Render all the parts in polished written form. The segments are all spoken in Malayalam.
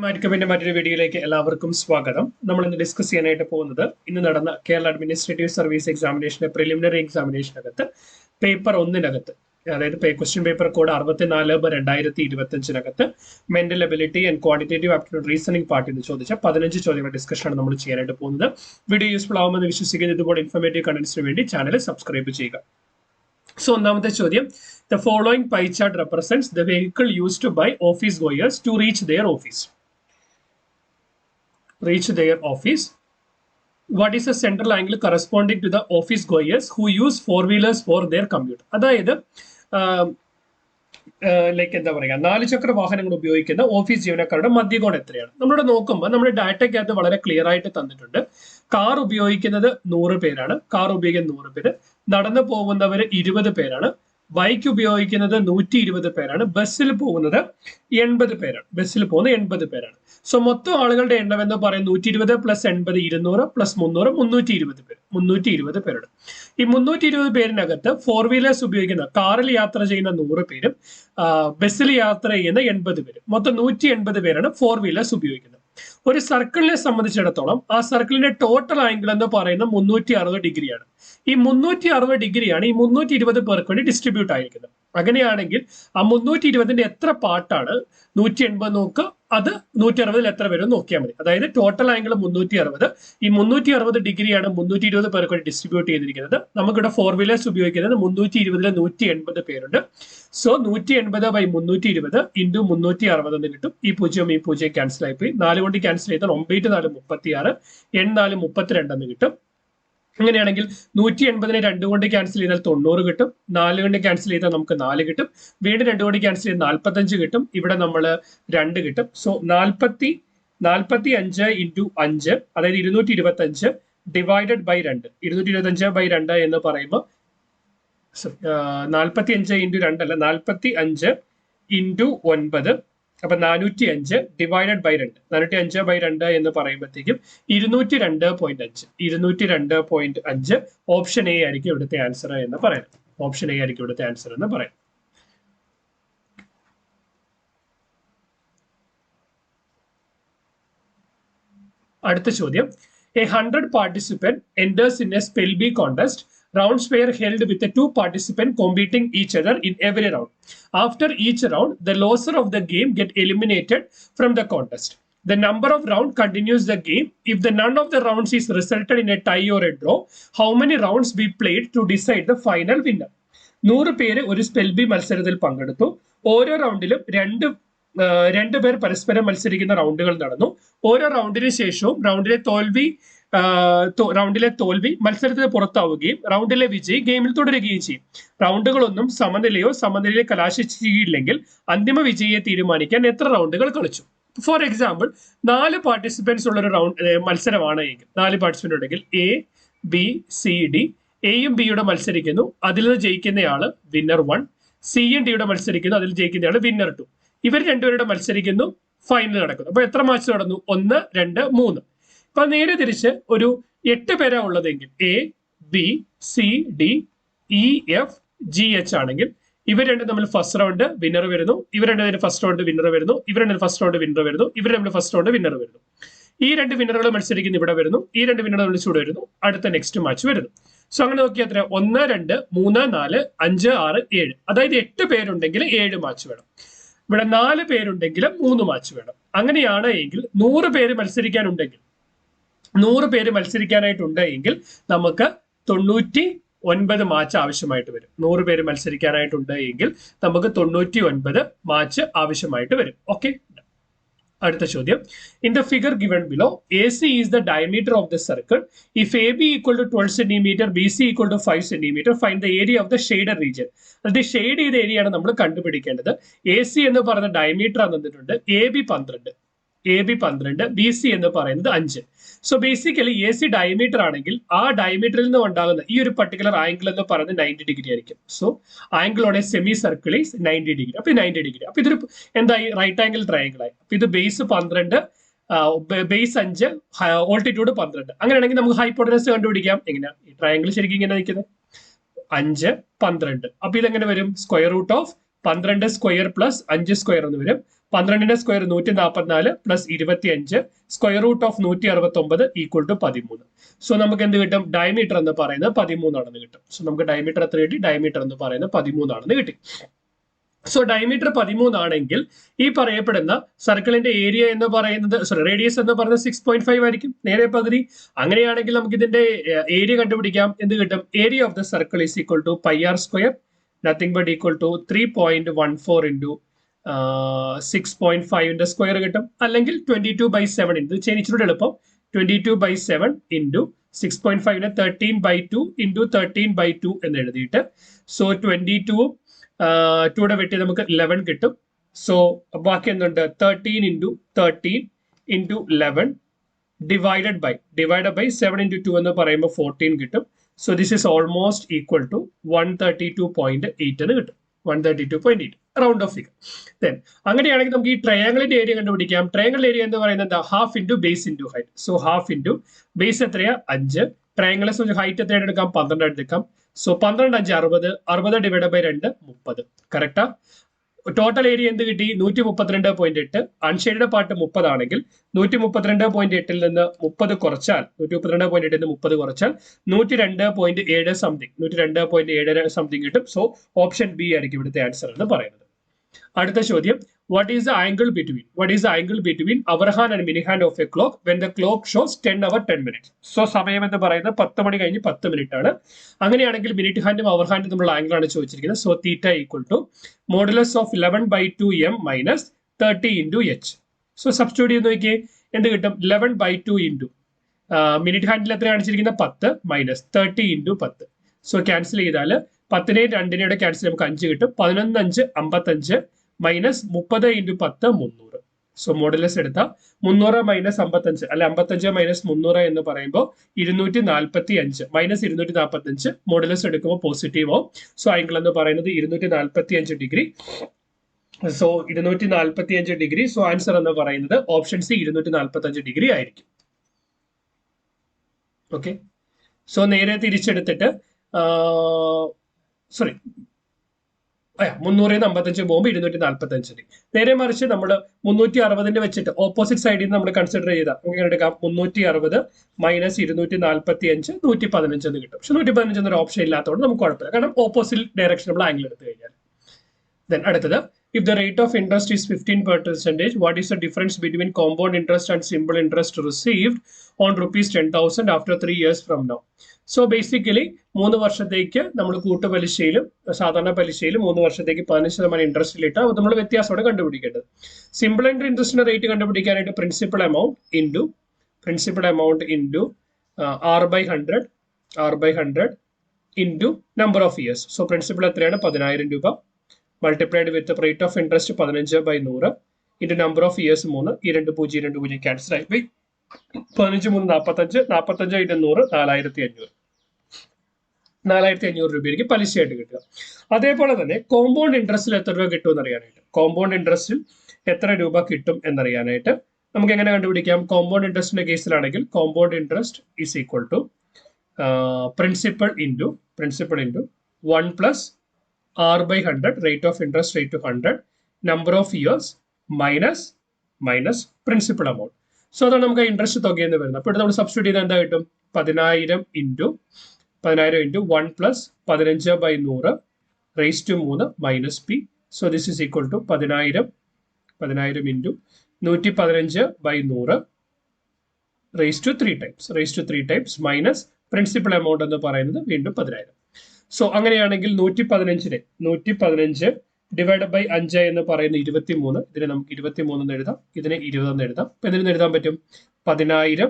മാരിക്കപ്പിന്റെ മറ്റൊരു വീഡിയോയിലേക്ക് എല്ലാവർക്കും സ്വാഗതം. നമ്മൾ ഇന്ന് ഡിസ്കസ് ചെയ്യാനായിട്ട് പോകുന്നത് ഇന്ന് നടന്ന കേരള അഡ്മിനിസ്ട്രേറ്റീവ് സർവീസ് എക്സാമിനേഷന്റെ പ്രിലിമിനറി എക്സാമിനേഷനകത്ത് പേപ്പർ 1-നകത്ത്, അതായത് question paper code 64/2025 mental ability and quantitative aptitude reasoning പാർട്ടിൽ നിന്ന് ചോദിച്ച 15 ചോദ്യങ്ങളുടെ ഡിസ്കഷനാണ് നമ്മൾ ചെയ്യാനായിട്ട് പോകുന്നത്. വീഡിയോ യൂസ്ഫുൾ ആവുമെന്ന് വിശ്വസിക്കുന്ന ഇതുപോലെ ഇൻഫോർമേറ്റീവ് കണ്ടന്റ്സിന് വേണ്ടി ചാനൽ സബ്സ്ക്രൈബ് ചെയ്യുക. So, ഒന്നാമത്തെ ചോദ്യം, the following pie chart represents the vehicle used by office goers to reach their office. What is the central angle corresponding to the office goers who use four-wheelers for their commute? അതായത് ലൈക്ക് എന്താ പറയുക, 4 ചക്ര വാഹനങ്ങൾ ഉപയോഗിക്കുന്ന ഓഫീസ് ജീവനക്കാരുടെ മധ്യകോൺ എത്രയാണ്? നമ്മളിവിടെ നോക്കുമ്പോൾ നമ്മുടെ ഡാറ്റയ്ക്കകത്ത് വളരെ ക്ലിയർ ആയിട്ട് തന്നിട്ടുണ്ട്. കാർ ഉപയോഗിക്കുന്നത് 100 പേരാണ്, കാർ ഉപയോഗിക്കുന്ന 100 പേര്, നടന്നു പോകുന്നവർ 20 പേരാണ്, ബൈക്ക് ഉപയോഗിക്കുന്നത് 120 പേരാണ്, ബസ്സിൽ പോകുന്നത് 80 പേരാണ്. സോ മൊത്തം ആളുകളുടെ എണ്ണം എന്ന് പറയുന്നത് 120 + 80 200 + 300 320 പേരാണ്. ഈ 320 പേരിനകത്ത് 4 വീലേഴ്സ് ഉപയോഗിക്കുന്ന കാറിൽ യാത്ര ചെയ്യുന്ന 100 പേരും ബസ്സിൽ യാത്ര ചെയ്യുന്ന 80 പേരും, മൊത്തം 180 പേരാണ് 4 വീലേഴ്സ് ഉപയോഗിക്കുന്നത്. ഒരു സർക്കിളിനെ സംബന്ധിച്ചിടത്തോളം ആ സർക്കിളിന്റെ ടോട്ടൽ ആംഗിൾ എന്ന് പറയുന്നത് 360 ഡിഗ്രിയാണ്. ഈ 360 ഡിഗ്രിയാണ് ഈ 320 പേർക്ക് വേണ്ടി ഡിസ്ട്രിബ്യൂട്ട് ആയിരിക്കുന്നത്. അങ്ങനെയാണെങ്കിൽ ആ 320ന്റെ എത്ര പാർട്ടാണ് 180 നോക്കുക, അത് 160ൽ എത്ര വരും നോക്കിയാൽ മതി. അതായത് ടോട്ടൽ ആംഗിൾ 360, ഈ 360 ഡിഗ്രിയാണ് 320 പേർക്ക് വേണ്ടി ഡിസ്ട്രിബ്യൂട്ട് ചെയ്തിരിക്കുന്നത്. നമുക്കിവിടെ 4 വീലേഴ്സ് ഉപയോഗിക്കുന്നത് 320ൽ 180 പേരുണ്ട്. സോ 180/320 × 360 എന്ന് കിട്ടും. ഈ 0 ക്യാൻസൽ ആയിപ്പോയി, 4 കൊണ്ട് ക്യാൻസൽ ചെയ്താൽ 9 4 36, 8 4 32 എന്ന് കിട്ടും. അങ്ങനെയാണെങ്കിൽ 180നെ 2 കൊണ്ട് ക്യാൻസൽ ചെയ്താൽ 90 കിട്ടും, 4 കൊണ്ട് ക്യാൻസൽ ചെയ്താൽ നമുക്ക് 4 കിട്ടും, വീണ്ടും 2 കൊണ്ട് ക്യാൻസൽ ചെയ്താൽ 45 കിട്ടും, ഇവിടെ നമ്മൾ 2 കിട്ടും. സോ 45 × 5, അതായത് 225 ഡിവൈഡഡ് ബൈ 2, 225/2 എന്ന് പറയുമ്പോൾ 45 × 2 അല്ല, 45 × 9, അപ്പൊ 405 ഡിവൈഡഡ് ബൈ 2, 405/2 എന്ന് പറയുമ്പോഴത്തേക്കും 202.5 ഓപ്ഷൻ എ ആയിരിക്കും ഇവിടുത്തെ ആൻസർ എന്ന് പറയാം. അടുത്ത ചോദ്യം, a 100 participant enters in a spell bee contest. Rounds were held with the 2 participants competing each other in every round. After each round, the loser of the game get eliminated from the contest. The number of rounds continues the game. If the none of the rounds is resulted in a tie or a draw, how many rounds be played to decide the final winner? 100 പേര് ഒരു സ്പെൽ ബി മത്സരത്തിൽ പങ്കെടുത്തു. ഓരോ റൗണ്ടിലും രണ്ട് പേർ പരസ്പരം മത്സരിക്കുന്ന റൗണ്ടുകൾ നടന്നു. ഓരോ റൗണ്ടിന് ശേഷവും റൗണ്ടിലെ തോൽവി മത്സരത്തിന് പുറത്താവുകയും റൗണ്ടിലെ വിജയി ഗെയിമിൽ തുടരുകയും ചെയ്യും. റൗണ്ടുകളൊന്നും സമനിലയോ കലാശിച്ചില്ലെങ്കിൽ അന്തിമ വിജയിയെ തീരുമാനിക്കാൻ എത്ര റൗണ്ടുകൾ കളിച്ചു? ഫോർ എക്സാമ്പിൾ, 4 പാർട്ടിസിപ്പൻസ് ഉള്ള ഒരു മത്സരമാണ് എങ്കിൽ, 4 പാർട്ടിസിപ്പന്റ് ഉണ്ടെങ്കിൽ A, B, C, D, എയും ബിയുടെ മത്സരിക്കുന്നു, അതിൽ നിന്ന് ജയിക്കുന്നയാള് വിന്നർ 1, സിയും ഡിയുടെ മത്സരിക്കുന്നു, അതിൽ ജയിക്കുന്നയാള് വിന്നർ 2. ഇവർ രണ്ടുപേരുടെ മത്സരിക്കുന്നു, ഫൈനൽ നടക്കുന്നു. അപ്പൊ എത്ര മാച്ച് നടന്നു? 1, 2, 3. ഇപ്പൊ നേരെ തിരിച്ച് ഒരു 8 പേരാ ഉള്ളതെങ്കിൽ A, B, C, D, E, F, G, H ആണെങ്കിൽ ഇവർ രണ്ടും തമ്മിൽ ഫസ്റ്റ് റൗണ്ട് വിന്നർ വരുന്നു, ഇവർ രണ്ടുപേരും ഫസ്റ്റ് റൗണ്ട് വിന്നർ വരുന്നു, ഇവർ രണ്ടും ഫസ്റ്റ് റൗണ്ട് വിന്നർ വരുന്നു, ഇവർ തമ്മിൽ ഫസ്റ്റ് റൗണ്ട് വിന്നർ വരുന്നു. ഈ 2 വിന്നറുകൾ മത്സരിക്കുന്ന ഇവിടെ വരുന്നു, ഈ 2 വിന്നറുകൾ വിളിച്ചുകൂടെ വരുന്നു, അടുത്ത നെക്സ്റ്റ് മാച്ച് വരുന്നു. സോ അങ്ങനെ നോക്കിയാൽ എത്ര? 1, 2, 3, 4, 5, 6, 7. അതായത് 8 പേരുണ്ടെങ്കിൽ 7 മാച്ച് വേണം. ഇവിടെ 4 പേരുണ്ടെങ്കിൽ 3 മാച്ച് വേണം. അങ്ങനെയാണ് എങ്കിൽ 100 പേര് മത്സരിക്കാനായിട്ടുണ്ടെങ്കിൽ നമുക്ക് 99 മാച്ച് ആവശ്യമായിട്ട് വരും. 100 പേര് മത്സരിക്കാനായിട്ടുണ്ടെങ്കിൽ നമുക്ക് 99 മാച്ച് ആവശ്യമായിട്ട് വരും. ഓക്കെ, അടുത്ത ചോദ്യം, in the figure given below, AC is the diameter of the circle. If AB equal to 12 cm, BC equal to 5 cm, find the area of the shaded region. അത് ഷെയ്ഡ് ചെയ്ത ഏരിയ ആണ് നമ്മൾ കണ്ടുപിടിക്കേണ്ടത്. AC എന്ന് പറയുന്ന ഡയമീറ്റർ തന്നിട്ടുണ്ട്, AB 12, BC എന്ന് പറയുന്നത് 5. സോ ബേസിക്കലി AC ഡയമീറ്റർ ആണെങ്കിൽ ആ ഡയമീറ്ററിൽ നിന്ന് ഉണ്ടാകുന്ന ഈ ഒരു പർട്ടിക്കുലർ ആംഗിൾ എന്ന് പറയുന്നത് 90 ഡിഗ്രി ആയിരിക്കും. So angle on A semi circle is 90 degree. അപ്പൊ 90 ഡിഗ്രി, അപ്പൊ ഇതൊരു എന്തായി? റൈറ്റ് ആംഗിൾ ട്രയാംഗിൾ ആയി. അപ്പൊ ഇത് ബേസ് 12, ബേസ് 5, ഓൾട്ടിറ്റ്യൂഡ് 12. അങ്ങനെയാണെങ്കിൽ നമുക്ക് ഹൈപ്പോട്ടനസ് കണ്ടുപിടിക്കാം. എങ്ങനെയാ? ഈ ട്രയാംഗിൾ ശരിക്കും ഇങ്ങനെ നിൽക്കുന്നത് 5, 12. അപ്പൊ ഇതെങ്ങനെ വരും? Square root of 12 square plus 5 square എന്ന് വരും. 12ന്റെ square 144 plus 25 square root of 169 equal to 13. So നമുക്ക് എന്ത് കിട്ടും? ഡയമീറ്റർ എന്ന് പറയുന്നത് 13 ആണെന്ന് കിട്ടും. സോ നമുക്ക് ഡയമീറ്റർ എത്ര കിട്ടി? ഡയമീറ്റർ എന്ന് പറയുന്നത് 13 ആണെന്ന് കിട്ടി. സോ ഡയമീറ്റർ 13 ആണെങ്കിൽ ഈ പറയപ്പെടുന്ന സർക്കിളിന്റെ ഏരിയ എന്ന് പറയുന്നത് റേഡിയസ് എന്ന് പറയുന്നത് 6.5 ആയിരിക്കും, നേരെ പകുതി. അങ്ങനെയാണെങ്കിൽ നമുക്ക് ഇതിന്റെ ഏരിയ കണ്ടുപിടിക്കാം. എന്ത് കിട്ടും? Area of the circle is equal to pi r square nothing but equal to 3.14 into 6.5ന്റെ സ്ക്വയർ കിട്ടും. അല്ലെങ്കിൽ 22/7 ഇത് ചേച്ചിലൂടെ എളുപ്പം 22/7 ഇൻറ്റു 6.5നെ 13/2 ഇൻറ്റു 13/2 എന്ന് എഴുതിയിട്ട് സോ 22 2ടെ വെട്ടി നമുക്ക് 11 കിട്ടും. സോ ബാക്കി എന്തുണ്ട്? 13 into 13 into 11 divide by 7 into 2 എന്ന് പറയുമ്പോൾ 14 കിട്ടും. So this is almost equal to 132.8 എന്ന് കിട്ടും. 132.8 റൗണ്ട് ഓഫ് ഫിഗർ. ദെൻ അങ്ങനെയാണെങ്കിൽ നമുക്ക് ഈ ട്രയാങ്കിളിന്റെ ഏരിയ കണ്ടുപിടിക്കാം. ട്രയാങ്കിൾ ഏരിയ എന്ന് പറയുന്നത് എന്താ? Half into base into height. So half into base എത്രയാ? 5. ട്രയാങ്കിളിനെ ഹൈറ്റ് എത്രയാണ് എടുക്കാം? 12 എടുക്കാം. സോ 12 5 60. 60 divide by 2 30. കറക്റ്റാ? ടോട്ടൽ ഏരിയ എന്ത് കിട്ടി? 132.8. അൺഷെയ്ഡഡ് പാർട്ട് 30 ആണെങ്കിൽ 132.8 നിന്ന് 30 കുറച്ചാൽ 132.8 നിന്ന് 30 കുറച്ചാൽ 102.7 സംതിങ് 102.7 സംതിങ് കിട്ടും. സോ ഓപ്ഷൻ ബി ആയിരിക്കും ഇവിടുത്തെ ആൻസർ എന്ന് പറയുന്നത്. അടുത്ത ചോദ്യം, what is the angle between hour hand and mini hand of a clock when the clock shows 10 hour 10 minutes? So സമയം എന്ന് പറയുന്നത് 10 മണി കഴിഞ്ഞ് 10 മിനിറ്റ് ആണ്. അങ്ങനെയാണെങ്കിൽ മിനിറ്റ് ഹാൻഡും അവർ ഹാൻഡും തമ്മിലുള്ള ആംഗിൾ ആണ് ചോദിച്ചിരിക്കുന്നത്. So theta equal to modulus of 11/2m minus 30 into h. So substitute ചെയ്ത് നോക്കിയേ എന്ത് കിട്ടും? 11/2 ഇൻറ്റു മിനിറ്റ് ഹാൻഡിൽ എത്ര കാണിച്ചിരിക്കുന്നത്? 10 മൈനസ് 30 ഇൻറ്റു 10. സോ ക്യാൻസൽ ചെയ്താൽ 10നെയും 2നെയും ക്യാൻസൽ നമുക്ക് 5 കിട്ടും. 11 5 55 മൈനസ് 30 ഇൻറ്റു 10 300. സോ മോഡുലസ് എടുത്താൽ 300 മൈനസ് 55 അല്ലെ 55 മൈനസ് 300 എന്ന് പറയുമ്പോൾ 245 മൈനസ് 245 മോഡുലസ് എടുക്കുമ്പോൾ പോസിറ്റീവ് ആവും. സോ ആംഗിൾ എന്ന് പറയുന്നത് 245 degree. So 245 degree. So answer എന്ന് പറയുന്നത് ഓപ്ഷൻ സി 245 ഡിഗ്രി ആയിരിക്കും. ഓക്കെ. സോ നേരെ തിരിച്ചെടുത്തിട്ട് സോറി 300 55 പോകുമ്പോൾ 245. നേരെ മറിച്ച് നമ്മൾ 360 വെച്ചിട്ട് ഓപ്പോസിറ്റ് സൈഡിൽ നിന്ന് നമ്മൾ കൺസിഡർ ചെയ്താൽ നമുക്ക് എടുക്കാം 360 മൈനസ് 245 115 എന്ന് കിട്ടും. പക്ഷെ 115 എന്നൊരു ഓപ്ഷൻ ഇല്ലാത്തതുകൊണ്ട് നമുക്ക് കുഴപ്പമില്ല, കാരണം ഓപ്പോസിറ്റ് ഡയറക്ഷൻ നമ്മൾ ആംഗിൾ എടുത്തു കഴിഞ്ഞാൽ. ദെൻ അടുത്തത്, if the rate of interest is 15%, what is the difference between compound interest and simple interest received on rupees 10,000 after 3 years from now? So basically 3 വർഷത്തേക്ക് നമ്മൾ കൂട്ടുപലിശയിലും സാധാരണ പലിശയിലും 3 വർഷത്തേക്ക് 15% ഇൻട്രസ്റ്റിലിട്ട് അത് നമ്മൾ വ്യത്യാസത്തോടെ കണ്ടുപിടിക്കേണ്ടത്. സിമ്പിൾ ഇൻട്രസ്റ്റിന്റെ റേറ്റ് കണ്ടുപിടിക്കാനായിട്ട് principal amount into R/100 into number of years. So principal എത്രയാണ്? 10,000 രൂപ multiplied with rate of interest 15/100 into number of years 3. ഈ 2 0 ക്യാൻസൽ ആയി പോയി. 15 3 45 45 ഇൻറ്റു 100 4,500 രൂപയ്ക്ക് പലിശയായിട്ട് കിട്ടുക. അതേപോലെ തന്നെ കോമ്പൗണ്ട് ഇൻട്രസ്റ്റിൽ എത്ര രൂപ കിട്ടും എന്നറിയാനായിട്ട് കോമ്പൗണ്ട് ഇൻട്രസ്റ്റിൽ എത്ര രൂപ കിട്ടും എന്നറിയാനായിട്ട് നമുക്ക് എങ്ങനെ കണ്ടുപിടിക്കാം? കോമ്പൗണ്ട് ഇൻട്രസ്റ്റിന്റെ കേസിലാണെങ്കിൽ compound interest is equal to principal into 1 plus R/100 rate of interest rate to 100 number of years minus principal amount. So അതാണ് നമുക്ക് ഇൻട്രസ്റ്റ് തുകയെന്ന് വരുന്നത്. അപ്പോൾ നമ്മൾ സബ്സ്റ്റിറ്റ്യൂട്ട് ചെയ്താൽ എന്താ കിട്ടും? 10,000 into 1 plus 15/100 raise to 3 minus P. So this is equal to 10,000 into 115/100 raise to 3 times minus principal amount എന്ന് പറയുന്നത് വീണ്ടും 10,000. സോ അങ്ങനെയാണെങ്കിൽ 115 ഡിവൈഡ് ബൈ 5 എന്ന് പറയുന്നത് 23. ഇതിനെ നമുക്ക് 23 എന്ന് എഴുതാം, ഇതിനെ 20 എന്ന് എഴുതാം. അപ്പൊ ഇതിന് എഴുതാൻ പറ്റും 10,000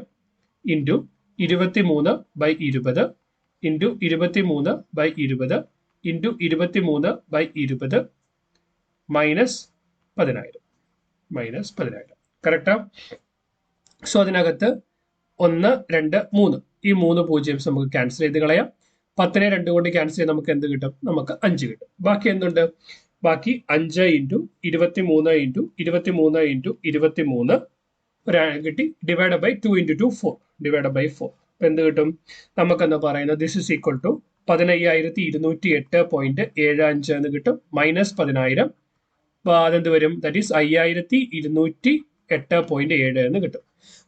into 23/20 into 23/20 into 23/20 minus 10,000 correct? So അതിനകത്ത് 1 2 3 ഈ 3 പൂജ്യംസ് നമുക്ക് ക്യാൻസൽ ചെയ്ത് കളയാം. 10നെ 2 കൊണ്ട് ക്യാൻസൽ ചെയ്ത് നമുക്ക് എന്ത് കിട്ടും? നമുക്ക് 5 കിട്ടും. ബാക്കി എന്തുണ്ട്? ബാക്കി 5 ഇൻറ്റു 23 ഇൻറ്റു 23 ഒരു കിട്ടി. Divide by 2 into 2 4 divide by 4. അപ്പൊ എന്ത് കിട്ടും? നമുക്കെന്ന് പറയുന്നത് ദിസ് ഇസ് ഈക്വൽ ടു 15,208.75 എന്ന് കിട്ടും. മൈനസ് 10,000 അതെന്ത് വരും? ദാറ്റ് ഈസ് 5208.7 എന്ന് കിട്ടും.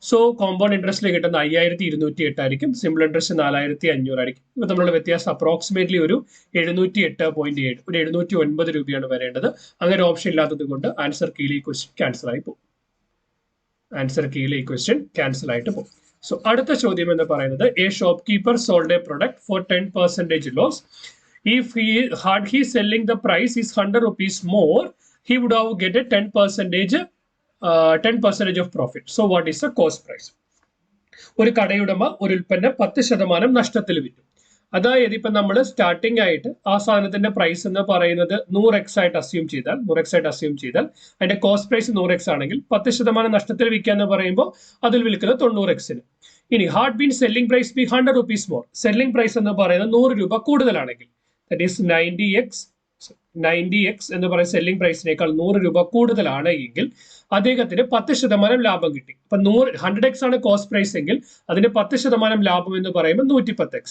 സോ കോമ്പൗണ്ട് ഇൻട്രസ്റ്റിൽ കിട്ടുന്ന 5208 ആയിരിക്കും, സിമ്പിൾ ഇൻട്രസ്റ്റ് 4500 ആയിരിക്കും. ഇപ്പൊ നമ്മളുടെ വ്യത്യാസം അപ്രോക്സിമേറ്റ്ലി ഒരു 708.7, ഒരു 709 രൂപയാണ് വരേണ്ടത്. അങ്ങനെ ഓപ്ഷൻ ഇല്ലാത്തത് കൊണ്ട് ആൻസർ കീയിലെ ക്വസ്റ്റ്യൻ ക്യാൻസൽ ആയി പോകും. ആയിട്ട് പോകും. സോ അടുത്ത ചോദ്യം എന്ന് പറയുന്നത്, a shopkeeper sold a product for 10% loss. If he selling the price is 100 rupees more, he would have get a 10% of profit. So what is the cost price? ഒരു കടയുടമ ഒരു ഉൽപ്പന്നം 10% നഷ്ടത്തിൽ വിറ്റു. അതായത് ഇപ്പൊ നമ്മൾ സ്റ്റാർട്ടിംഗ് ആയിട്ട് ആ സാധനത്തിന്റെ പ്രൈസ് എന്ന് പറയുന്നത് 100x ആയിട്ട് അസ്യൂം ചെയ്താൽ അതിന്റെ കോസ്റ്റ് പ്രൈസ് 100x ആണെങ്കിൽ 10% നഷ്ടത്തിൽ വിൽക്കുക എന്ന് പറയുമ്പോൾ അതിൽ വിൽക്കുന്നത് 90x. ഇനി had been selling price be 100 rupees more, selling price എന്ന് പറയുന്നത് 100 രൂപ കൂടുതലാണെങ്കിൽ, that is 90x എന്ന് പറയുന്ന സെല്ലിംഗ് പ്രൈസിനേക്കാൾ 100 രൂപ കൂടുതലാണ് എങ്കിൽ അദ്ദേഹത്തിന് 10% ലാഭം കിട്ടി. അപ്പൊ 100x ആണ് കോസ്റ്റ് പ്രൈസ് എങ്കിൽ അതിന് 10% ലാഭം എന്ന് പറയുമ്പോൾ 110x.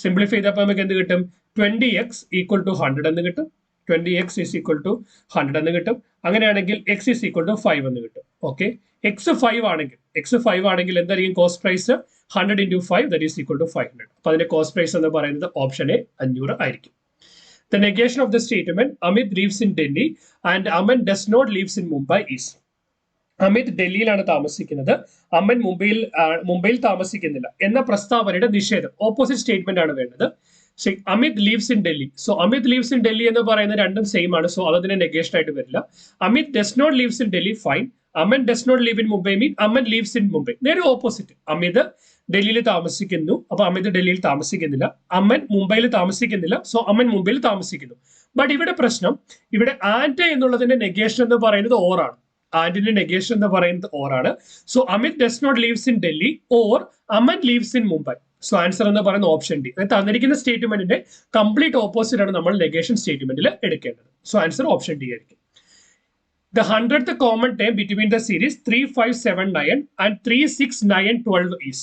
സിംപ്ലിഫൈ ചെയ്തപ്പോൾ നമുക്ക് എന്ത് കിട്ടും? 20x ഈക്വൽ ടു 100 എന്ന് കിട്ടും. 20x ഈസ് ഈക്വൽ ടു 100 എന്ന് കിട്ടും. അങ്ങനെയാണെങ്കിൽ x ഈസ് ഈക്വൽ ടു 5 എന്ന് കിട്ടും. ഓക്കെ, x 5 ആണെങ്കിൽ എന്തായിരിക്കും cost price? 100 into 5, that is equal to 500. അപ്പൊ അതിന്റെ കോസ്റ്റ് പ്രൈസ് എന്ന് പറയുന്നത് ഓപ്ഷൻ എ 500 ആയിരിക്കും. The negation of the statement, Amit lives in Delhi and Aman does not lives in Mumbai is. Amit ഡൽഹിയിലാണ് താമസിക്കുന്നത്, അമൻ മുംബൈയിൽ താമസിക്കുന്നില്ല എന്ന പ്രസ്താവനയുടെ നിഷേധം, ഓപ്പോസിറ്റ് സ്റ്റേറ്റ്മെന്റ് ആണ് വേണ്ടത്. Amit leaves in Delhi. So Amit leaves in Delhi എന്ന് പറയുന്നത് രണ്ടും സെയിം ആണ്. സോ അതിന് നെഗേഷൻ ആയിട്ട് വരില്ല. Amit does not leaves in Delhi, fine. Aman does not leave in Mumbai mean Aman leaves in Mumbai. നേരെ ഓപ്പോസിറ്റ്. അമിത് ഡൽഹിയിൽ താമസിക്കുന്നു, അപ്പൊ അമിത് ഡൽഹിയിൽ താമസിക്കുന്നില്ല. അമൻ മുംബൈയിൽ താമസിക്കുന്നില്ല, സോ അമൻ മുംബൈയിൽ താമസിക്കുന്നു. ബട്ട് ഇവിടെ പ്രശ്നം, ഇവിടെ ആൻഡ് എന്നുള്ളതിന്റെ നെഗേഷൻ എന്ന് പറയുന്നത് ഓറാണ്. ആൻഡിന്റെ നെഗേഷൻ എന്ന് പറയുന്നത് ഓറാണ്. So Amit does not leaves in Delhi or Aman leaves in Mumbai. So answer എന്ന് പറയുന്ന ഓപ്ഷൻ ഡി. തന്നിരിക്കുന്ന സ്റ്റേറ്റ്മെന്റിന്റെ കംപ്ലീറ്റ് ഓപ്പോസിറ്റ് ആണ് നമ്മൾ നെഗേഷൻ സ്റ്റേറ്റ്മെന്റിൽ എടുക്കേണ്ടത്. സോ ആൻസർ ഓപ്ഷൻ ഡി ആയിരിക്കും. The 100th common term between the series 3579 and 3691 is.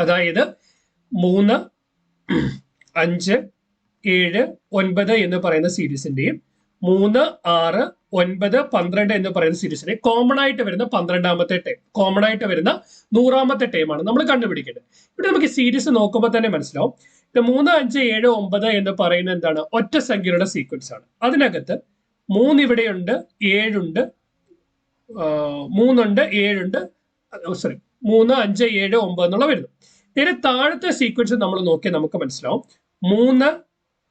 അതായത് 3, 5, 7, 9 എന്ന് പറയുന്ന സീരീസിന്റെയും 3, 6, 9, 12 എന്ന് പറയുന്ന സീരീസിന്റെ കോമൺ ആയിട്ട് വരുന്ന 12ാമത്തെ ടൈം, കോമൺ ആയിട്ട് വരുന്ന 100ാമത്തെ ടൈമാണ് നമ്മൾ കണ്ടുപിടിക്കേണ്ടത്. ഇവിടെ നമുക്ക് സീരീസ് നോക്കുമ്പോൾ തന്നെ മനസ്സിലാവും. 3, 5, 7, 9 എന്ന് പറയുന്നത് എന്താണ്? ഒറ്റ സംഖ്യയുടെ സീക്വൻസ് ആണ്. അതിനകത്ത് 3 ഇവിടെയുണ്ട്, 7 ഉണ്ട്, 3 ഉണ്ട്, 7 ഉണ്ട്, സോറി 3, 5, 7, 9 എന്നുള്ള വരുന്നു. നേരെ താഴത്തെ സീക്വൻസ് നമ്മൾ നോക്കിയാൽ നമുക്ക് മനസ്സിലാവും. 3,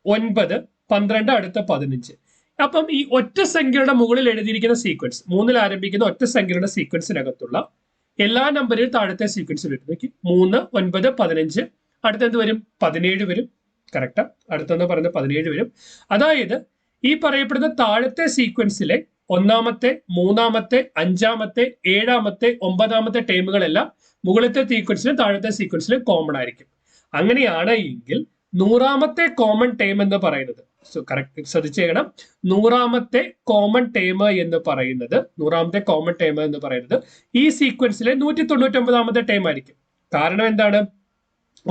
9, 12, അടുത്ത 15. അപ്പം ഈ ഒറ്റ സംഖ്യയുടെ മുകളിൽ എഴുതിയിരിക്കുന്ന സീക്വൻസ്, 3ൽ ആരംഭിക്കുന്ന ഒറ്റ സംഖ്യയുടെ സീക്വൻസിനകത്തുള്ള എല്ലാ നമ്പറിലും താഴത്തെ സീക്വൻസ് വരും. 3, 9, 15, അടുത്തെന്ത് വരും? 17 വരും. കറക്റ്റാ, അടുത്തെന്ന് പറയുന്നത് 17 വരും. അതായത് ഈ പറയപ്പെടുന്ന താഴത്തെ സീക്വൻസിലെ 1ാമത്തെ, 3ാമത്തെ, 5ാമത്തെ, 7ാമത്തെ, 9ാമത്തെ ടൈമുകളെല്ലാം മുകളിലത്തെ സീക്വൻസിലും താഴത്തെ സീക്വൻസിലും കോമൺ ആയിരിക്കും. അങ്ങനെയാണ് എങ്കിൽ 100ാമത്തെ കോമൺ ടൈം എന്ന് പറയുന്നത്, കറക്റ്റ് ശ്രദ്ധിച്ചേക്കണം, 100ാമത്തെ കോമൺ ടൈം എന്ന് പറയുന്നത് ഈ സീക്വൻസിലെ 199ാമത്തെ ടൈം ആയിരിക്കും. കാരണം എന്താണ്?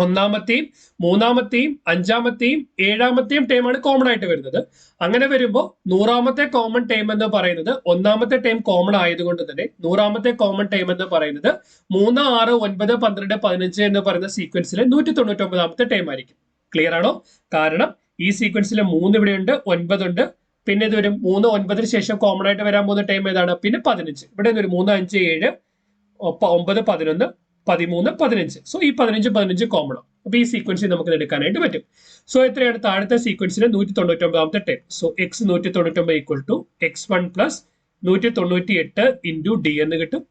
1ാമത്തെയും 3ാമത്തെയും 5ാമത്തെയും 7ാമത്തെയും ടൈമാണ് കോമൺ ആയിട്ട് വരുന്നത്. അങ്ങനെ വരുമ്പോൾ 100ാമത്തെ കോമൺ ടൈം എന്ന് പറയുന്നത് 1ാമത്തെ ടൈം കോമൺ ആയതുകൊണ്ട് തന്നെ 100ാമത്തെ കോമൺ ടൈം എന്ന് പറയുന്നത് 3, 6, 9, 12, 15 എന്ന് പറയുന്ന സീക്വൻസിലെ 199ാമത്തെ ടൈം ആയിരിക്കും. ക്ലിയർ ആണോ? കാരണം ഈ സീക്വൻസിലെ 3 ഇവിടെയുണ്ട്, 9 ഉണ്ട്, പിന്നെ ഇത് വരും 3, 9ന് ശേഷം കോമൺ ആയിട്ട് വരാൻ പോകുന്ന ടൈം ഏതാണ്? പിന്നെ 15. ഇവിടെ ഒരു 3, 5, 7, 9, 11, 13, 15. സോ ഈ 15 കോമൺ ആണ്. അപ്പൊ ഈ സീക്വൻസിൽ നമുക്ക് എടുക്കാനായിട്ട് പറ്റും. സോ എത്രയാണ്? താഴത്തെ സീക്വൻസിന് 199ാമത്തെ time. So x 199 equal to x1 plus 198 into d എന്ന് കിട്ടും.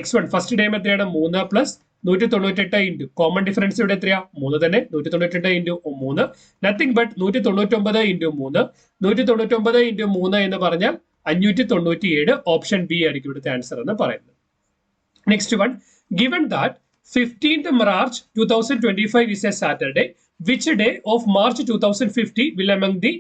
x1 ഫസ്റ്റ് ടൈം എത്രയാണ്? 3 പ്ലസ് 198 ഇൻറ്റു കോമൺ ഡിഫറൻസ് ഇവിടെ എത്രയാ? 3 തന്നെ. 198 into 3 nothing but 199 into 3. 199 into 3 എന്ന് പറഞ്ഞാൽ 597. ഓപ്ഷൻ ബി ആയിരിക്കും ഇവിടുത്തെ ആൻസർ എന്ന് പറയുന്നത്. Next one, given that 15th March 2025 is a Saturday, which day of March 2050 will among the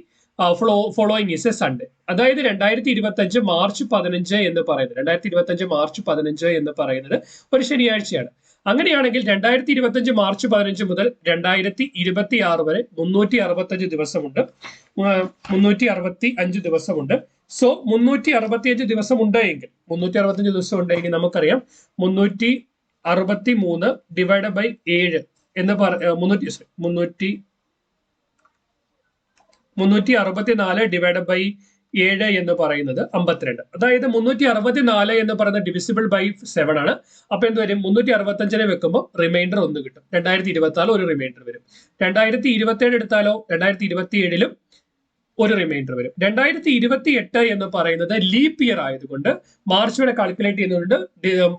following is A Sunday. അതായത് 2025 മാർച്ച് 15 എന്ന് പറയുന്നത് 2025 മാർച്ച് 15 എന്ന് പറയുന്നത് ഒരു ശനിയാഴ്ചയാണ്. അങ്ങനെയാണെങ്കിൽ 2025 മാർച്ച് 15 മുതൽ 2026 വരെ 365 ദിവസമുണ്ട്. 365 ദിവസമുണ്ട്. സോ 365 ദിവസം ഉണ്ടെങ്കിൽ 365 ദിവസം ഉണ്ടെങ്കിൽ നമുക്കറിയാം 363 ഡിവൈഡ് ബൈ 7 എന്ന് 364 ഡിവൈഡ് ബൈ 7 എന്ന് പറയുന്നത് 52. അതായത് 364 എന്ന് പറയുന്നത് ഡിവിസിബിൾ ബൈ 7 ആണ്. അപ്പൊ എന്ത് വരും? 365 വെക്കുമ്പോൾ റിമൈൻഡർ 1 കിട്ടും. 2026 ഒരു റിമൈൻഡർ വരും. 2027 എടുത്താലോ 2027 ഒരു റിമൈൻഡർ വരും. 2028 എന്ന് പറയുന്നത് ലീപ്പ് ഇയർ ആയതുകൊണ്ട് മാർച്ച് വരെ കാൽക്കുലേറ്റ് ചെയ്യുന്നുണ്ട്.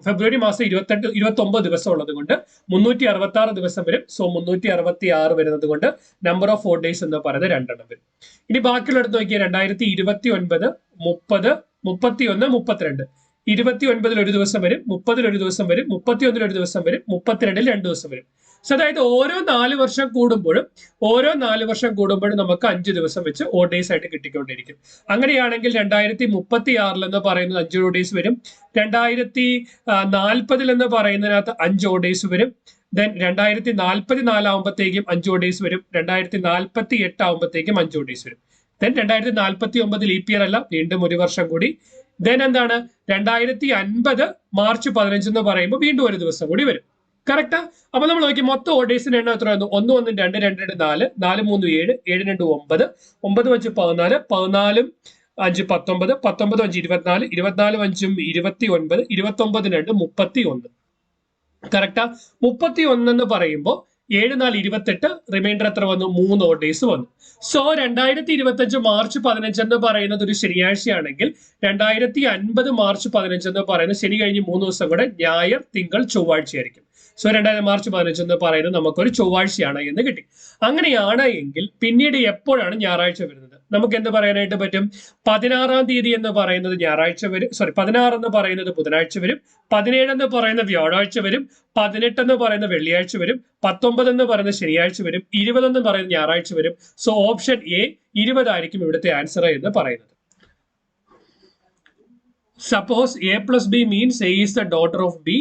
ഫെബ്രുവരി മാസം 29 ദിവസം ഉള്ളത് കൊണ്ട് 366 ദിവസം വരും. സോ 366 വരുന്നത് കൊണ്ട് നമ്പർ ഓഫ് 4 ഡേയ്സ് എന്ന് പറയുന്നത് 2 വരും. ഇനി ബാക്കിയുള്ള എടുത്ത് നോക്കിയാൽ 2029 30 31 32 29 ഒരു ദിവസം വരും, 30 ഒരു ദിവസം വരും, 31 ഒരു ദിവസം വരും, 32 2 ദിവസം വരും. സോ അതായത് ഓരോ 4 വർഷം കൂടുമ്പോഴും നമുക്ക് 5 ദിവസം വെച്ച് ഓ ഡേയ്സ് ആയിട്ട് കിട്ടിക്കൊണ്ടിരിക്കും. അങ്ങനെയാണെങ്കിൽ 2036 എന്ന് പറയുന്നത് 5 ഓ ഡേയ്സ് വരും. 2040 എന്ന് പറയുന്നതിനകത്ത് 5 ഓ ഡേയ്സ് വരും. ദെൻ 2044 ആകുമ്പോഴത്തേക്കും 5 ഓ ഡേയ്സ് വരും. 2048 ആകുമ്പോഴത്തേക്കും 5 ഓ ഡേയ്സ് വരും. ദെൻ 2049 ലീപ്പ് ഇയർ അല്ല, വീണ്ടും ഒരു വർഷം കൂടി. ദെൻ എന്താണ് 2050 മാർച്ച് 15 എന്ന് പറയുമ്പോൾ വീണ്ടും ഒരു ദിവസം കൂടി വരും. കറക്റ്റാ? അപ്പൊ നമ്മൾ നോക്കി മൊത്തം ഓഡേഴ്സിന്റെ എണ്ണം എത്ര ആയിരുന്നു? 1 1 2 2 2 4 4 3 7 7 2 9 9 5 14 14 5 19 19 5 24 24 5 29 29 2 31. കറക്റ്റാ? 31 എന്ന് പറയുമ്പോൾ 7 4 28 റിമൈൻഡർ എത്ര വന്നു? 3 ഓ ഡേയ്സ് വന്നു. സോ 2025 മാർച്ച് 15 എന്ന് പറയുന്നത് ഒരു ശനിയാഴ്ചയാണെങ്കിൽ 2050 മാർച്ച് 15 എന്ന് പറയുന്നത് ശനി കഴിഞ്ഞ് 3 ദിവസം കൂടെ ഞായർ തിങ്കൾ ചൊവ്വാഴ്ച ആയിരിക്കും. സോ 2000 മാർച്ച് 15 എന്ന് പറയുന്നത് നമുക്കൊരു ചൊവ്വാഴ്ചയാണ് എന്ന് കിട്ടി. അങ്ങനെയാണ് എങ്കിൽ പിന്നീട് എപ്പോഴാണ് ഞായറാഴ്ച വരുന്നത്? നമുക്ക് എന്ത് പറയാനായിട്ട് പറ്റും? 16-ാം തീയതി എന്ന് പറയുന്നത് ഞായറാഴ്ച വരും. 16 എന്ന് പറയുന്നത് ബുധനാഴ്ച വരും. 17 എന്ന് പറയുന്ന വ്യാഴാഴ്ച വരും. 18 എന്ന് പറയുന്ന വെള്ളിയാഴ്ച വരും. 19 എന്ന് പറയുന്ന ശനിയാഴ്ച വരും. 20 എന്ന് പറയുന്ന ഞായറാഴ്ച വരും. സോ ഓപ്ഷൻ എ 20 ആയിരിക്കും ഇവിടുത്തെ ആൻസർ എന്ന് പറയുന്നത്. Suppose A plus B means A is the daughter of B.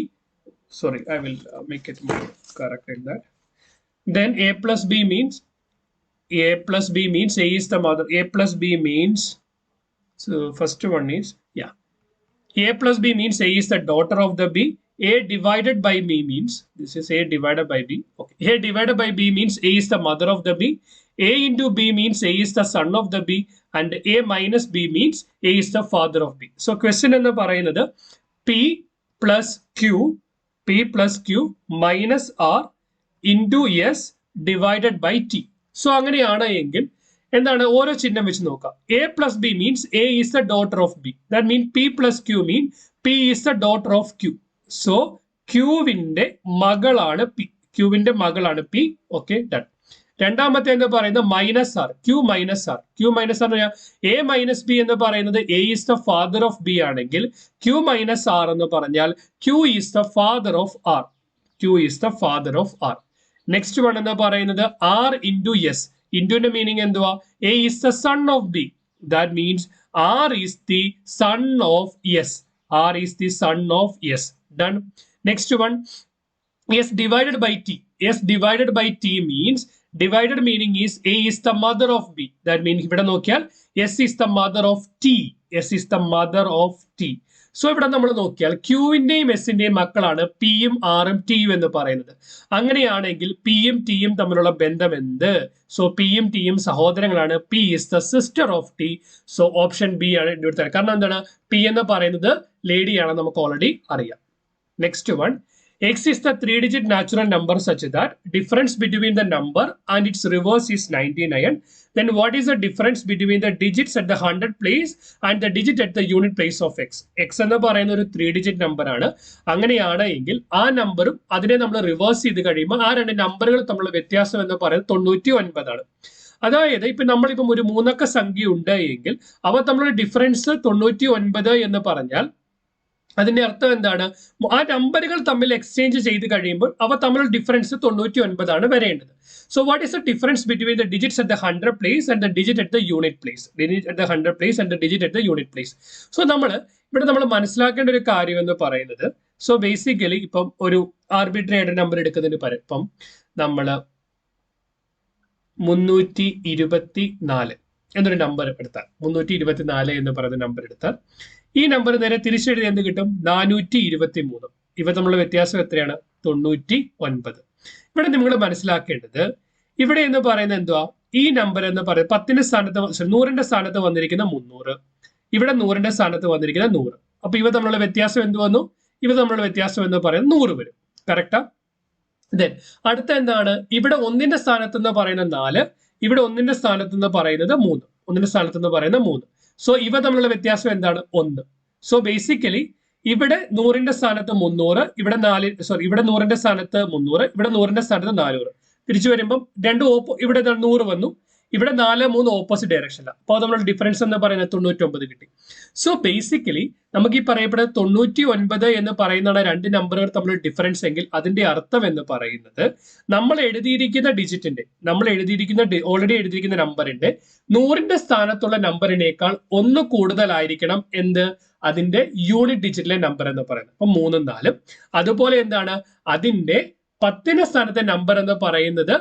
Sorry, I will make it more correct like that. Then A plus B means A is the mother. A plus B means, so first one is, yeah, A plus B means A is the daughter of the B. A divided by B means, this is A divided by B. Okay. A divided by B means A is the mother of the B. A into B means A is the son of the B. And A minus B means A is the father of B. So question എന്ന് പറയുന്നത് P plus Q minus R into S divided by T. So അങ്ങനെയാണ് എങ്കിൽ എന്താണ് ഓരോ ചിഹ്നം വെച്ച് നോക്കാം. A plus B means A is the daughter of B. That means P plus Q mean P is the daughter of Q. So Qവിന്റെ മകളാണ് P. Qവിന്റെ മകളാണ് P. Okay, done. രണ്ടാമത്തെ എന്ന് പറയുന്നത് minus R. Q minus R A minus B എന്ന് പറയുന്നത് A is the father of B ആണെങ്കിൽ Q മൈനസ് ആർ എന്ന് പറഞ്ഞാൽ Q is the father of R. Next one എന്ന് പറയുന്നത് ആർ ഇൻറ്റു എസ്. ഇൻറ്റുവിന്റെ മീനിങ് എന്തുവാ? A is the son of B. That means R is the son of S. Done. Next one S divided by T means divided meaning is A is the mother of B. That means ഇവിടെ നോക്കിയാൽ S is the mother of T. So ഇവിടെ നമ്മൾ നോക്കിയാൽ ക്യൂവിന്റെയും എസിന്റെയും മക്കളാണ് പിയും ആറും ടിയും എന്ന് പറയുന്നത്. അങ്ങനെയാണെങ്കിൽ പിയും ടിയും തമ്മിലുള്ള ബന്ധം എന്ത്? സോ പിയും ടിയും സഹോദരങ്ങളാണ്. P is the sister of T. So option B ആണ് ഇവിടുത്തെ. കാരണം എന്താണ്? പി എന്ന് പറയുന്നത് ലേഡിയാണ്, നമുക്ക് ഓൾറെഡി അറിയാം. Next one, X is the 3-digit natural number such that difference between the number and its reverse is 99. Then what is the difference between the digits at the 100 place and the digit at the unit place of X? X എന്ന് പറയുന്ന ഒരു 3-digit നമ്പർ ആണ്. അങ്ങനെയാണ് എങ്കിൽ ആ നമ്പറും അതിനെ നമ്മൾ റിവേഴ്സ് ചെയ്ത് കഴിയുമ്പോൾ ആ രണ്ട് നമ്പറുകൾ തമ്മിലുള്ള വ്യത്യാസം എന്ന് പറയുന്നത് 99 ആണ്. അതായത് ഇപ്പൊ നമ്മളിപ്പം ഒരു 3 അക്ക സംഖ്യ ഉണ്ട് എങ്കിൽ അവ തമ്മിലുള്ള ഡിഫറൻസ് 99 എന്ന് പറഞ്ഞാൽ അതിന്റെ അർത്ഥം എന്താണ്? ആ നമ്പറുകൾ തമ്മിൽ എക്സ്ചേഞ്ച് ചെയ്ത് കഴിയുമ്പോൾ അവ തമ്മിലുള്ള ഡിഫറൻസ് 99 ആണ് വരേണ്ടത്. So what is the difference between the digits at the 100 place and the digit at the unit place? Digit at the 100 place and the digit at the unit place. So ഇവിടെ നമ്മൾ മനസ്സിലാക്കേണ്ട ഒരു കാര്യം എന്ന് പറയുന്നത്, സോ ബേസിക്കലി ഇപ്പം ഒരു ആർബിട്രറി ആയിട്ട് നമ്പർ എടുക്കുന്നതിന് പകരം ഇപ്പം നമ്മൾ 324 എന്നൊരു നമ്പർ എടുത്താൽ, 324 എന്ന് പറയുന്ന നമ്പർ എടുത്താൽ ഈ നമ്പർ നേരെ തിരിച്ചെഴുതി എന്ത് കിട്ടും? 423. ഇവ തമ്മിലുള്ള വ്യത്യാസം എത്രയാണ്? 99. ഇവിടെ നിങ്ങൾ മനസ്സിലാക്കേണ്ടത്, ഇവിടെ എന്ന് പറയുന്നത് എന്തുവാ? ഈ നമ്പർ എന്ന് പറയുന്നത് 10ന്റെ സ്ഥാനത്ത് 100ന്റെ സ്ഥാനത്ത് വന്നിരിക്കുന്ന 300, ഇവിടെ 100ന്റെ സ്ഥാനത്ത് വന്നിരിക്കുന്ന 100. അപ്പൊ ഇവ തമ്മിലുള്ള വ്യത്യാസം എന്ത് വന്നു? ഇവ തമ്മിലുള്ള വ്യത്യാസം എന്ന് പറയുന്നത് 100 വരും. കറക്റ്റാ? ദെൻ അടുത്ത എന്താണ്? ഇവിടെ 1ന്റെ സ്ഥാനത്ത് എന്ന് പറയുന്ന 4, ഇവിടെ 1ന്റെ സ്ഥാനത്ത് എന്ന് പറയുന്നത് 3, 1ന്റെ സ്ഥാനത്ത് എന്ന് പറയുന്ന 3. സോ ഇവ തമ്മിലുള്ള വ്യത്യാസം എന്താണ്? 1. സോ ബേസിക്കലി ഇവിടെ 100ന്റെ സ്ഥാനത്ത് 300, ഇവിടെ 100ന്റെ സ്ഥാനത്ത് 300, ഇവിടെ 100ന്റെ സ്ഥാനത്ത് 400. തിരിച്ചു വരുമ്പോൾ ഇവിടെ 100 വന്നു, ഇവിടെ 4, 3 ഓപ്പോസിറ്റ് ഡയറക്ഷനിലാണ്. അപ്പോൾ നമ്മുടെ ഡിഫറൻസ് എന്ന് പറയുന്നത് 99 കിട്ടി. സോ ബേസിക്കലി നമുക്ക് ഈ പറയപ്പെടുന്നത് 99 എന്ന് പറയുന്നതാണ് രണ്ട് നമ്പറുകൾ തമ്മിലുള്ള ഡിഫറൻസ് എങ്കിൽ അതിന്റെ അർത്ഥം എന്ന് പറയുന്നത് നമ്മൾ എഴുതിയിരിക്കുന്ന ഓൾറെഡി എഴുതിയിരിക്കുന്ന നമ്പറിന്റെ 100ന്റെ സ്ഥാനത്തുള്ള നമ്പറിനേക്കാൾ 1 കൂടുതലായിരിക്കണം എന്ത്? അതിന്റെ യൂണിറ്റ് ഡിജിറ്റിലെ നമ്പർ എന്ന് പറയുന്നത്. അപ്പൊ 3ഉം 4ഉം. അതുപോലെ എന്താണ്? അതിന്റെ 10ന്റെ സ്ഥാനത്തെ നമ്പർ എന്ന് പറയുന്നത്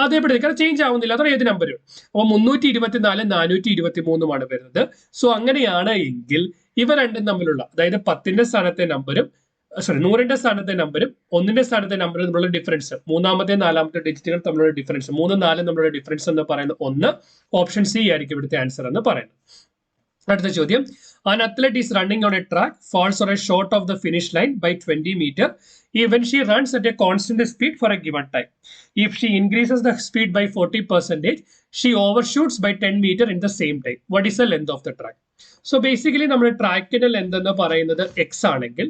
അതേപടി ചേഞ്ച് ആവുന്നില്ല, അതാണ് ഏത് നമ്പരും. അപ്പൊ 324, 423 വരുന്നത്. സോ അങ്ങനെയാണ് എങ്കിൽ ഇവ രണ്ടും തമ്മിലുള്ള, അതായത് 10ന്റെ സ്ഥാനത്തെ നമ്പരും 100ന്റെ സ്ഥാനത്തെ നമ്പരും 1ന്റെ സ്ഥാനത്തെ നമ്പറും തമ്മിലുള്ള ഡിഫറൻസ്, മൂന്നാമത്തെ 4ാമത്തെ ഡിജിറ്റുകൾ തമ്മിലുള്ള ഡിഫറൻസ്, 3ഉം 4ഉം തമ്മിലുള്ള ഡിഫറൻസ് എന്ന് പറയുന്നത് 1. ഓപ്ഷൻ സി ആയിരിക്കും ഇവിടുത്തെ ആൻസർ എന്ന് പറയുന്നത്. അടുത്ത ചോദ്യം, an athlete is running on a track, falls or is short of the finish line by 20 meter when she runs at a constant speed for a given time. If she increases the speed by 40%, she overshoots by 10 meter in the same time. What is the length of the track? So basically നമ്മുടെ ട്രാക്കിന്റെ ലെന്ത് എന്ന് പറയുന്നത് എക്സ് ആണെങ്കിൽ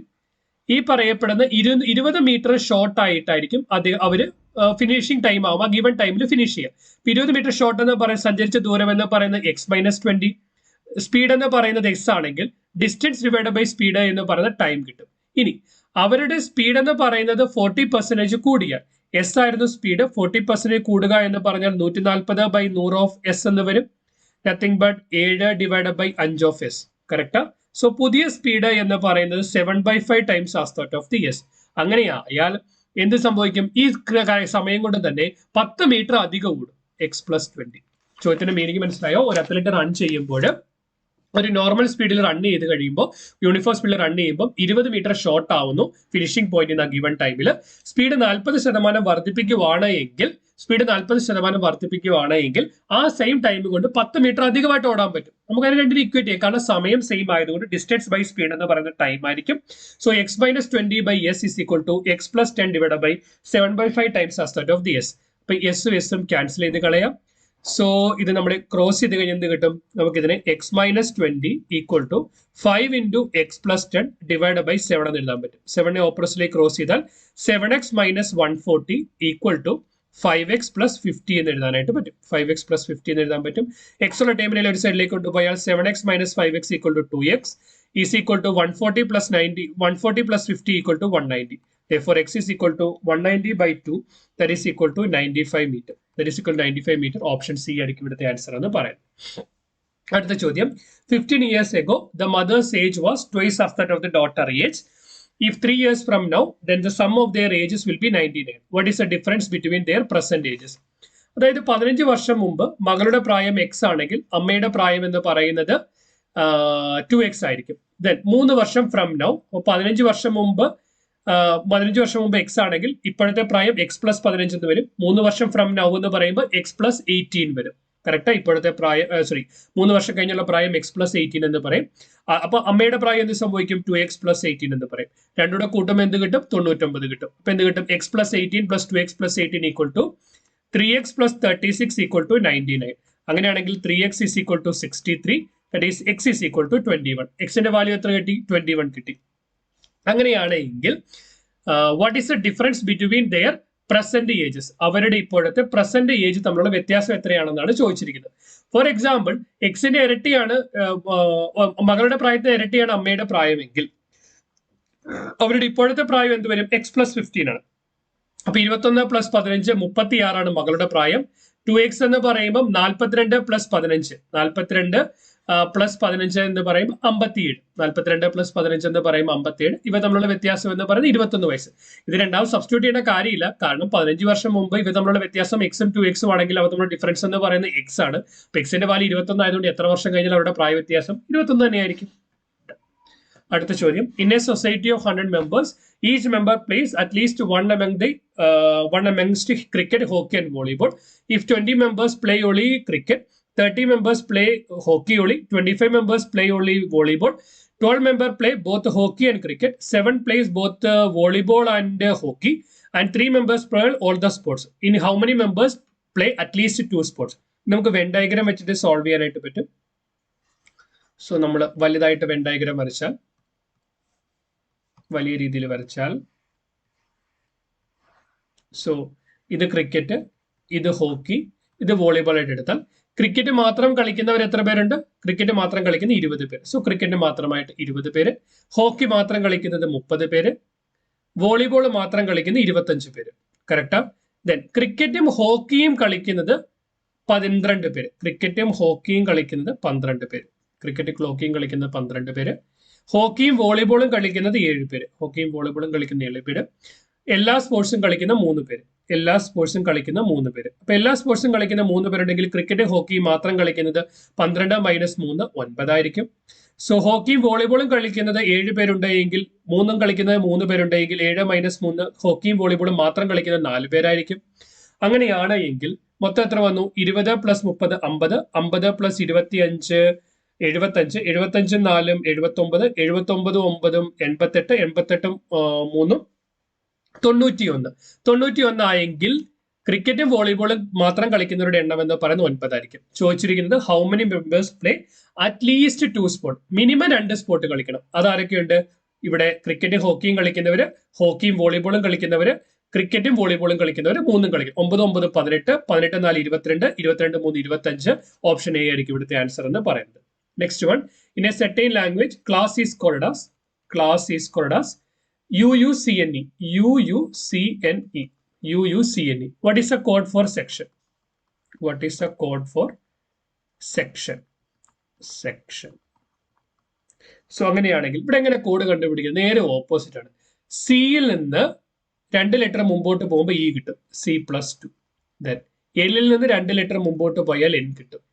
ഈ പറയപ്പെടുന്ന 20 മീറ്റർ ഷോർട്ട് ആയിട്ടായിരിക്കും അവര് ഫിനിഷിംഗ് ടൈം ആവുമ്പോൾ ഗിവൺ ടൈമിൽ ഫിനിഷ് ചെയ്യുക. 20 മീറ്റർ ഷോർട്ട് എന്ന് പറയുന്നത് സഞ്ചരിച്ച ദൂരം എന്ന് പറയുന്നത് x-20, സ്പീഡ് എന്ന് പറയുന്നത് എക്സ് ആണെങ്കിൽ ഡിസ്റ്റൻസ് ഡിവൈഡ് ബൈ സ്പീഡ് എന്ന് പറയുന്ന ടൈം കിട്ടും. ഇനി അവരുടെ സ്പീഡ് എന്ന് പറയുന്നത് 40% കൂടിയ, എസ് ആയിരുന്നു സ്പീഡ്, 40% കൂടുക എന്ന് പറഞ്ഞാൽ 140/100 ഓഫ് എസ് എന്ന് വരും. Nothing but 7 divide by 5 of S. കറക്റ്റാ? സോ പുതിയ സ്പീഡ് എന്ന് പറയുന്നത് 7/5 times as that of the S. അങ്ങനെയായാൽ എന്ത് സംഭവിക്കും? ഈ സമയം കൊണ്ട് തന്നെ 10 മീറ്റർ അധികം കൂടും, x+20. ചോദ്യത്തിന്റെ മീനിങ് മനസ്സിലായോ? ഒരു അത്ലറ്റ് റൺ ചെയ്യുമ്പോൾ ഒരു നോർമൽ സ്പീഡിൽ റൺ ചെയ്ത് കഴിയുമ്പോൾ, യൂണിഫോം സ്പീഡിൽ റൺ ചെയ്യുമ്പോൾ 20 മീറ്റർ ഷോർട്ട് ആവുന്നു ഫിനിഷിംഗ് പോയിന്റ് ഗിവൺ ടൈമിൽ. സ്പീഡ് 40% വർദ്ധിപ്പിക്കുകയാണെങ്കിൽ ആ സെയിം ടൈം കൊണ്ട് 10 മീറ്റർ അധികമായിട്ട് ഓടാൻ പറ്റും. നമുക്ക് അതിന് രണ്ടിനും ഇക്വേറ്റ് ചെയ്യാം, കാരണം സമയം സെയിം ആയതുകൊണ്ട് ഡിസ്റ്റൻസ് ബൈ സ്പീഡ് എന്ന് പറയുന്ന ടൈം ആയിരിക്കും. So x-20/s is equal to x+10 divided by 7/5 times ആസ്തോട്ട് ഓഫ് ദി എസ്. അപ്പൊ എസും എസും ക്യാൻസൽ ചെയ്ത് കളയാം. സോ ഇത് നമ്മൾ ക്രോസ് ചെയ്ത് കഴിഞ്ഞാൽ എന്ത് കിട്ടും? നമുക്ക് ഇതിനെ x-20 equal to 5 into x+10 divide by 7 എന്ന് എഴുതാൻ പറ്റും. 7നെ ഓപ്പോസിറ്റിലേക്ക് ക്രോസ് ചെയ്താൽ 7x - 140 ഈക്വൽ ടു 5x+50 എന്ന് എഴുതാനായിട്ട് പറ്റും. 5x+50 എന്ന് എഴുതാൻ പറ്റും. എക്സ് ഉള്ള ടൈമിനെ ഒരു സൈഡിലേക്ക് കൊണ്ടുപോയാൽ 7x - 5x equal to 2x is equal to 140 + 50 equal to 190. Therefore, x is equal to 190/2, that is equal to 95 meter. That is equal to 95 meter. Option C ആയിരിക്കും ഇവിടുത്തെ ആൻസർ എന്ന് പറയുന്നത്. അടുത്ത ചോദ്യം, 15 years ago, the mother's age was twice of that of the daughter age. If 3 years from now, then the sum of their ages will be 99. What is the difference between their present ages? അതായത് 15 വർഷം മുമ്പ് മകളുടെ പ്രായം എക്സ് ആണെങ്കിൽ അമ്മയുടെ പ്രായം എന്ന് പറയുന്നത് 2x ആയിരിക്കും. ദെൻ 3 വർഷം ഫ്രം നൗ, 15 വർഷം മുമ്പ് എക്സ് ആണെങ്കിൽ ഇപ്പോഴത്തെ പ്രായം x+15 എന്ന് വരും. 3 വർഷം ഫ്രം നൗ എന്ന് പറയുമ്പോൾ x+18 വരും. കറക്റ്റാ? ഇപ്പോഴത്തെ പ്രായം 3 വർഷം കഴിഞ്ഞുള്ള പ്രായം x+18 എന്ന് പറയും. അപ്പൊ അമ്മയുടെ പ്രായം എന്ത് സംഭവിക്കും? 2x+18 എന്ന് പറയും. രണ്ടുകൂടെ കൂട്ടുമ്പോൾ എന്ത് കിട്ടും? 99 കിട്ടും. അപ്പൊ എന്ത് കിട്ടും? x+18 + 2x+18 equal to 3x + 36 equal to 99. അങ്ങനെയാണെങ്കിൽ 3x is equal to 63, that is x is equal to 21. എക്സിന്റെ വാല്യൂ എത്ര കിട്ടി? 21 കിട്ടി. അങ്ങനെയാണെങ്കിൽ what is the difference between their present ages? അവരുടെ ഇപ്പോഴത്തെ പ്രസന്റ് ഏജ് തമ്മിലുള്ള വ്യത്യാസം എത്രയാണെന്നാണ് ചോദിച്ചിരിക്കുന്നത്. ഫോർ എക്സാമ്പിൾ, എക്സിന്റെ ഇരട്ടിയാണ് മകളുടെ പ്രായത്തിന്റെ ഇരട്ടിയാണ് അമ്മയുടെ പ്രായമെങ്കിൽ അവരുടെ ഇപ്പോഴത്തെ പ്രായം എന്ത് വരും? X+15 ആണ്. അപ്പൊ 21 + 15 36 മകളുടെ പ്രായം. 2x എന്ന് പറയുമ്പോൾ 42 + 15 42 + 15 എന്ന് പറയുമ്പോൾ 57. 42 + 15 എന്ന് പറയുമ്പോൾ 57. ഇവ തമ്മിലുള്ള വ്യത്യാസം എന്ന് പറയുന്നത് 21 വയസ്സ്. ഇത് രണ്ടാമത് സബ്സ്റ്റിറ്റ്യൂട്ട് ചെയ്യേണ്ട കാര്യമില്ല, കാരണം 15 വർഷം മുമ്പ് ഇവ തമ്മിലുള്ള വ്യത്യാസം എക്സും 2x ആണെങ്കിൽ അവ തമ്മിലുള്ള ഡിഫറൻസ് എന്ന് പറയുന്നത് x ആണ്. അപ്പൊ എക്സിന്റെ വാല്യൂ 21 ആയതുകൊണ്ട് എത്ര വർഷം കഴിഞ്ഞാൽ അവരുടെ പ്രായ വ്യത്യാസം 21 തന്നെയായിരിക്കും. അടുത്ത ചോദ്യം, in A society of 100 members each member place at least one amongst cricket, hockey and volleyball. If 20 members play only cricket, 30 members play hockey only, 25 members play only volleyball, 12 members play both hockey and cricket, 7 plays both volleyball and hockey, and 3 members play all the sports. In how many members play at least 2 sports? നമുക്ക് വെൻ ഡയഗ്രാം വെച്ചിട്ട് സോൾവ് ചെയ്യാനായിട്ട് പറ്റും. സോ നമ്മൾ വലുതായിട്ട് വെൻ ഡയഗ്രാം വരച്ചാൽ, വലിയ രീതിയിൽ വരച്ചാൽ, സോ ഇത് ക്രിക്കറ്റ്, ഇത് ഹോക്കി, ഇത് വോളിബോൾ ആയിട്ട് എടുത്താൽ, ക്രിക്കറ്റ് മാത്രം കളിക്കുന്നവർ എത്ര പേരുണ്ട്? ക്രിക്കറ്റ് മാത്രം കളിക്കുന്ന 20 പേര്. സോ ക്രിക്കറ്റ് മാത്രമായിട്ട് 20 പേര്, ഹോക്കി മാത്രം കളിക്കുന്നത് 30 പേര്, വോളിബോൾ മാത്രം കളിക്കുന്ന 25 പേര്. കറക്റ്റാ? ദെൻ ക്രിക്കറ്റും ഹോക്കിയും കളിക്കുന്നത് 12 പേര്. ക്രിക്കറ്റും ഹോക്കിയും കളിക്കുന്നത് 12 പേര്. ക്രിക്കറ്റ് ഹോക്കിയും കളിക്കുന്നത് 12 പേര്. ഹോക്കിയും വോളിബോളും കളിക്കുന്നത് 7 പേര്. ഹോക്കിയും വോളിബോളും കളിക്കുന്ന 7 പേര്. എല്ലാ സ്പോർട്സും കളിക്കുന്ന 3 പേര്. എല്ലാ സ്പോർട്സും കളിക്കുന്ന 3 പേര്. അപ്പൊ എല്ലാ സ്പോർട്സും കളിക്കുന്ന 3 പേരുണ്ടെങ്കിൽ ക്രിക്കറ്റ് ഹോക്കിയും മാത്രം കളിക്കുന്നത് 12 - 3 9 ആയിരിക്കും. സോ ഹോക്കിയും വോളിബോളും കളിക്കുന്നത് 7 പേരുണ്ടെങ്കിൽ, മൂന്നും കളിക്കുന്നത് 3 പേരുണ്ടെങ്കിൽ 7 - 3 ഹോക്കിയും വോളിബോളും മാത്രം കളിക്കുന്നത് 4 പേരായിരിക്കും. അങ്ങനെയാണ് എങ്കിൽ മൊത്തം എത്ര വന്നു? 20 + 30 50, 50 + 25 75, 75 4 79, 79 9 88, 88 3 91. 91 ആയെങ്കിൽ ക്രിക്കറ്റും വോളിബോളും മാത്രം കളിക്കുന്നവരുടെ എണ്ണം എന്ന് പറയുന്നത് 9 ആയിരിക്കും. ചോദിച്ചിരിക്കുന്നത് how many members play at least 2 sport. Minimum 2 sport കളിക്കണം. അതാരൊക്കെയുണ്ട്? ഇവിടെ ക്രിക്കറ്റും ഹോക്കിയും കളിക്കുന്നവര്, ഹോക്കിയും വോളിബോളും കളിക്കുന്നവര്, ക്രിക്കറ്റും വോളിബോളും കളിക്കുന്നവർ 3 കളിക്കും. 9 9 18, 18 4 22, 22 3 25. ഓപ്ഷൻ എ ആയിരിക്കും ഇവിടുത്തെ ആൻസർ എന്ന് പറയുന്നത്. Next one, in a certain language, class is called as UUCNE. UUCNE. UUCNE. What is the code for section? What is the code for section? Section. So അങ്ങനെയാണെങ്കിൽ ഇവിടെ എങ്ങനെ കോഡ് കണ്ടുപിടിക്കുക? നേരെ ഓപ്പോസിറ്റ് ആണ്. സിയിൽ നിന്ന് 2 ലെറ്റർ മുമ്പോട്ട് പോകുമ്പോൾ ഇ കിട്ടും, C+2. ദെൻ എല്ലിൽ നിന്ന് 2 ലെറ്റർ മുമ്പോട്ട് പോയാൽ എൻ കിട്ടും.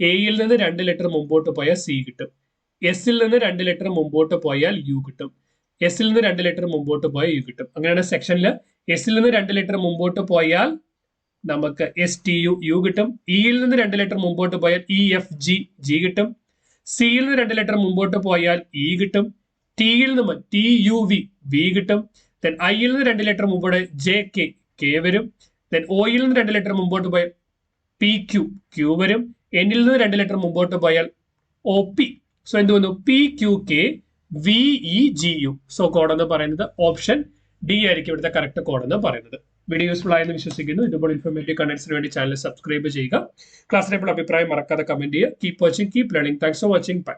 എയിൽ നിന്ന് 2 ലെറ്റർ മുമ്പോട്ട് പോയാൽ സി കിട്ടും. എസിൽ നിന്ന് 2 ലെറ്റർ മുമ്പോട്ട് പോയാൽ യു കിട്ടും. എസിൽ നിന്ന് 2 ലെറ്റർ മുമ്പോട്ട് പോയാൽ യു കിട്ടും. അങ്ങനെയാണ് സെക്ഷനിൽ എസിൽ നിന്ന് 2 ലെറ്റർ മുമ്പോട്ട് പോയാൽ നമുക്ക് STU യു കിട്ടും. ഇയിൽ നിന്ന് 2 ലെറ്റർ മുമ്പോട്ട് പോയാൽ EFG ജി കിട്ടും. സിയിൽ നിന്ന് 2 ലെറ്റർ മുമ്പോട്ട് പോയാൽ ഇ കിട്ടും. ടിയിൽ നിന്ന് TUV വി കിട്ടും. ദെൻ ഐയിൽ നിന്ന് 2 ലെറ്റർ മുമ്പോട്ട് JK കെ വരും. ദെൻ ഒയിൽ നിന്ന് 2 ലെറ്റർ മുമ്പോട്ട് പോയാൽ PQ ക്യൂ വരും. എന്നിൽ നിന്ന് 2 ലെറ്റർ മുമ്പോട്ട് പോയാൽ OP. സോ എന്ത് വന്നു? PQK VEGU. സോ കോഡ് എന്ന് പറയുന്നത് ഓപ്ഷൻ ഡി ആയിരിക്കും ഇവിടുത്തെ കറക്റ്റ് കോഡ് എന്ന് പറയുന്നത്. വീഡിയോ യൂസ്ഫുൾ ആയെന്ന് വിശ്വസിക്കുന്നു. ഇതുപോലെ ഇൻഫോർമേറ്റീവ് കണ്ടന്റ്സിന് വേണ്ടി ചാനൽ സബ്സ്ക്രൈബ് ചെയ്യുക. ക്ലാസ്സിലെ അഭിപ്രായം മറക്കാതെ കമന്റ് ചെയ്യുക. Keep watching, keep learning. Thanks for watching. By.